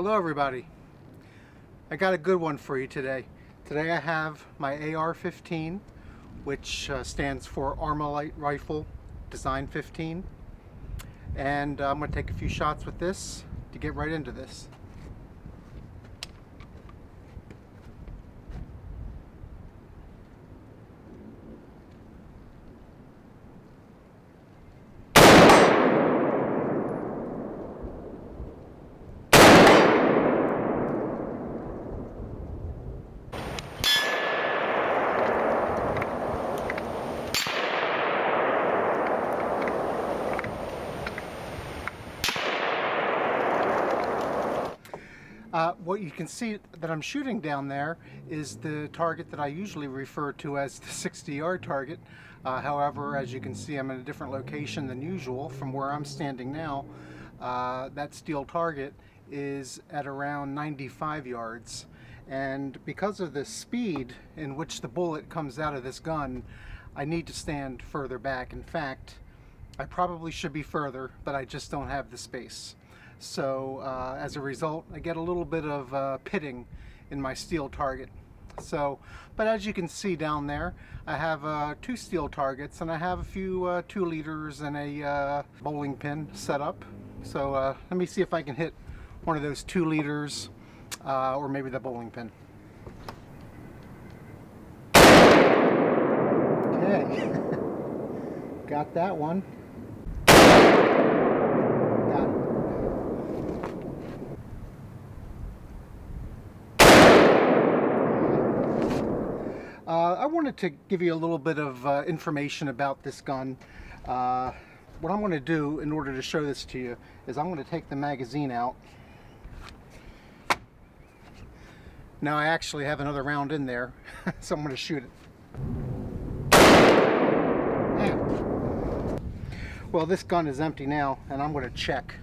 Hello everybody. I got a good one for you today. Today I have my AR-15, which stands for Armory Rifle Design 15. And I'm going to take a few shots with this to get right into this. What you can see that I'm shooting down there is the target that I usually refer to as the 60-yard target. However, as you can see, I'm in a different location than usual from where I'm standing now. That steel target is at around 95 yards. And because of the speed in which the bullet comes out of this gun, I need to stand further back. In fact, I probably should be further, but I just don't have the space. So as a result, I get a little bit of pitting in my steel target. But as you can see down there, I have two steel targets, and I have a few 2 liters and a bowling pin set up. So let me see if I can hit one of those 2 liters or maybe the bowling pin. Okay, got that one. Got it. I wanted to give you a little bit of information about this gun. What I'm going to do in order to show this to you is I'm going to take the magazine out. Now I actually have another round in there, so I'm going to shoot it. Well, this gun is empty now, and I'm going to check.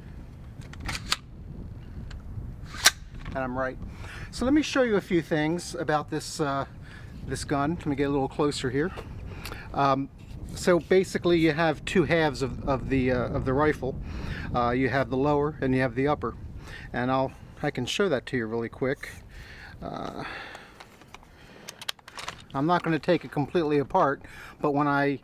And I'm right. So let me show you a few things about this this gun. Let me get a little closer here. So basically, you have 2 halves of the rifle. You have the lower and you have the upper, and I can show that to you really quick. I'm not going to take it completely apart, but when I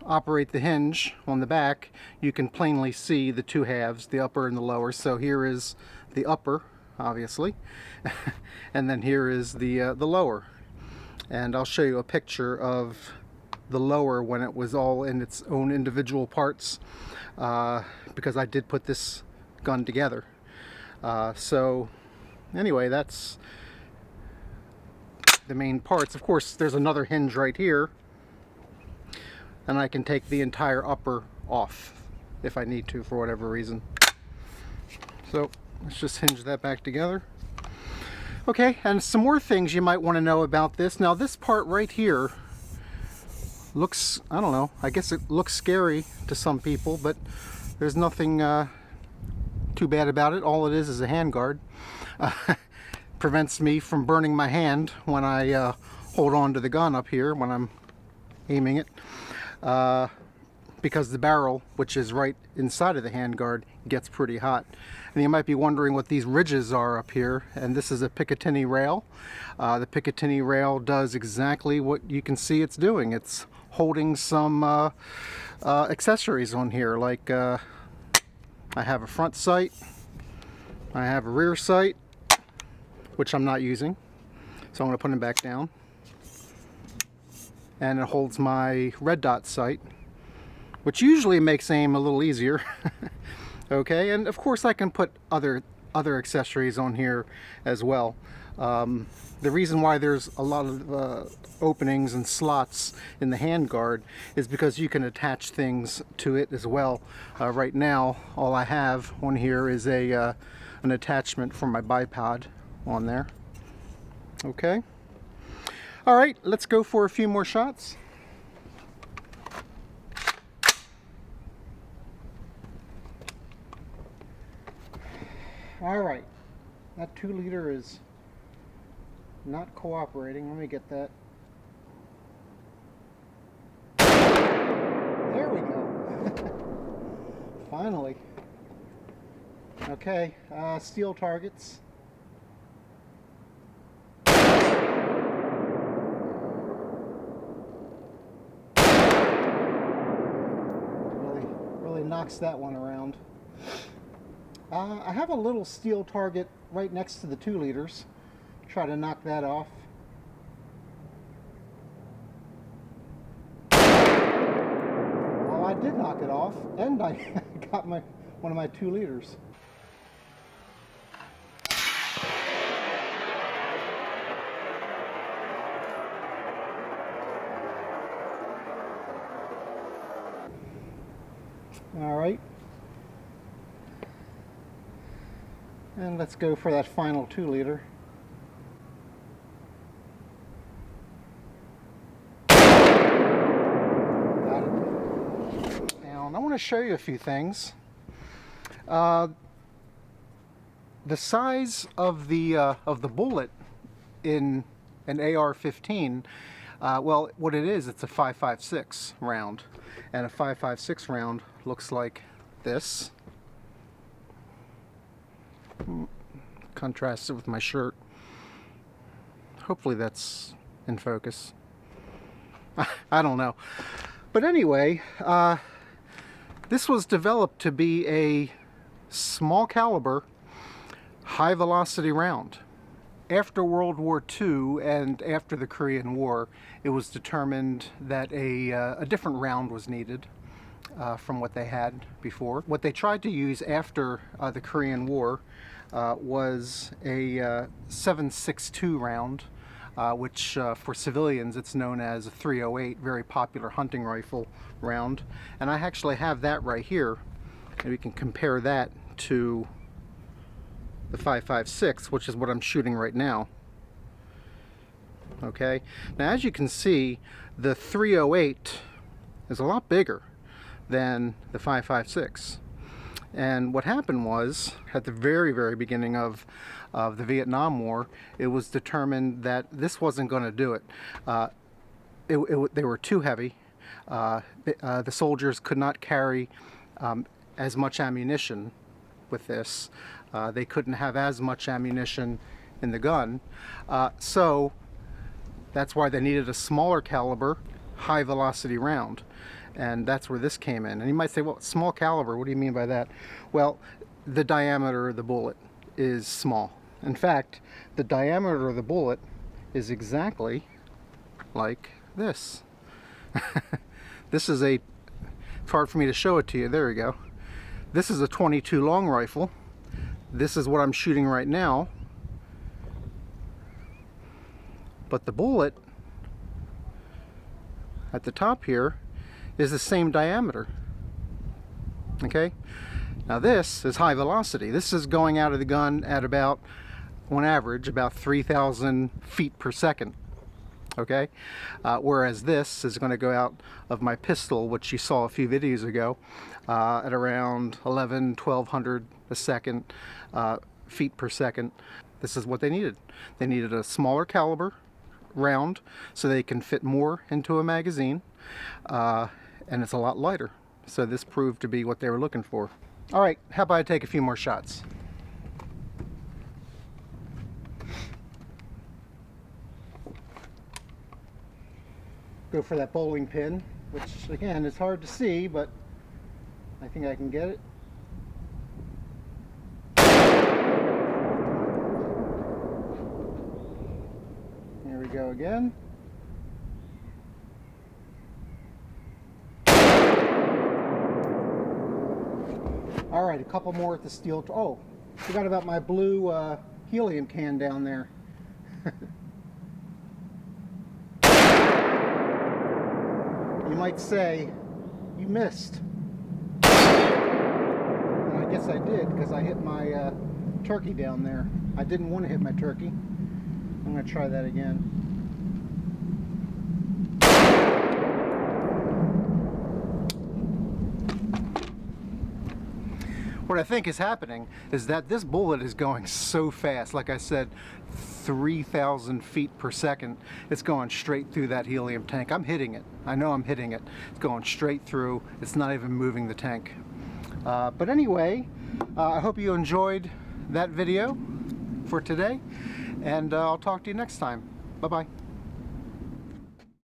operate the hinge on the back, you can plainly see the 2 halves, the upper and the lower. So here is the upper, obviously, and then here is the lower. And I'll show you a picture of the lower when it was all in its own individual parts, because I did put this gun together. So anyway, that's the main parts. Of course, there's another hinge right here, and I can take the entire upper off if I need to for whatever reason. So let's just hinge that back together. Okay, and some more things you might want to know about this. Now this part right here looks, I don't know, I guess it looks scary to some people, but there's nothing too bad about it. All it is a hand guard. Prevents me from burning my hand when I hold on to the gun up here when I'm aiming it, because the barrel, which is right inside of the handguard, gets pretty hot. And you might be wondering what these ridges are up here, and this is a Picatinny rail. The Picatinny rail does exactly what you can see it's doing. It's holding some accessories on here, like I have a front sight, I have a rear sight, which I'm not using, so I'm going to put them back down. And it holds my red dot sight, which usually makes aim a little easier. Okay, and of course I can put other accessories on here as well. The reason why there's a lot of openings and slots in the handguard is because you can attach things to it as well. Right now, all I have on here is an attachment for my bipod on there. Okay. All right, let's go for a few more shots. All right, that 2 liter is not cooperating. Let me get that. There we go. Finally. Okay, steel targets. Really knocks that one around. I have a little steel target right next to the 2 liters. Try to knock that off. Well, I did knock it off, and I got one of my 2 liters. All right. And let's go for that final 2 liter. Got it. Now I want to show you a few things. The size of the bullet in an AR-15, well, what it is, it's a 5.56 round, and a 5.56 round looks like this. Contrast it with my shirt. Hopefully that's in focus. I don't know. But anyway, this was developed to be a small caliber, high velocity round. After World War II and after the Korean War, it was determined that a different round was needed from what they had before. What they tried to use after the Korean War was a 7.62 round, which for civilians it's known as a 308, very popular hunting rifle round. And I actually have that right here, and we can compare that to the 5.56, which is what I'm shooting right now. Okay, now as you can see, the 308 is a lot bigger than the 5.56. And what happened was, at the very beginning of the Vietnam War, it was determined that this wasn't going to do it. They were too heavy. The soldiers could not carry as much ammunition with this. They couldn't have as much ammunition in the gun. So that's why they needed a smaller caliber, high velocity round. And that's where this came in. And you might say, well, small caliber, what do you mean by that? Well, the diameter of the bullet is small. In fact, the diameter of the bullet is exactly like this. This is it's hard for me to show it to you. There we go. This is a 22 long rifle. This is what I'm shooting right now. But the bullet at the top here is the same diameter. Okay? Now this is high velocity. This is going out of the gun at about, on average, about 3,000 feet per second. Okay? Whereas this is going to go out of my pistol, which you saw a few videos ago, at around 1,100 a second, feet per second. This is what they needed. They needed a smaller caliber round so they can fit more into a magazine, and it's a lot lighter. So this proved to be what they were looking for. All right, how about I take a few more shots? Go for that bowling pin, which again is hard to see, but I think I can get it. There we go again. All right, a couple more at the steel. Oh, forgot about my blue helium can down there. You might say, you missed. And I guess I did, because I hit my turkey down there. I didn't want to hit my turkey. I'm going to try that again. What I think is happening is that this bullet is going so fast. Like I said, 3,000 feet per second. It's going straight through that helium tank. I'm hitting it. I know I'm hitting it. It's going straight through. It's not even moving the tank. But anyway, I hope you enjoyed that video for today, and I'll talk to you next time. Bye-bye.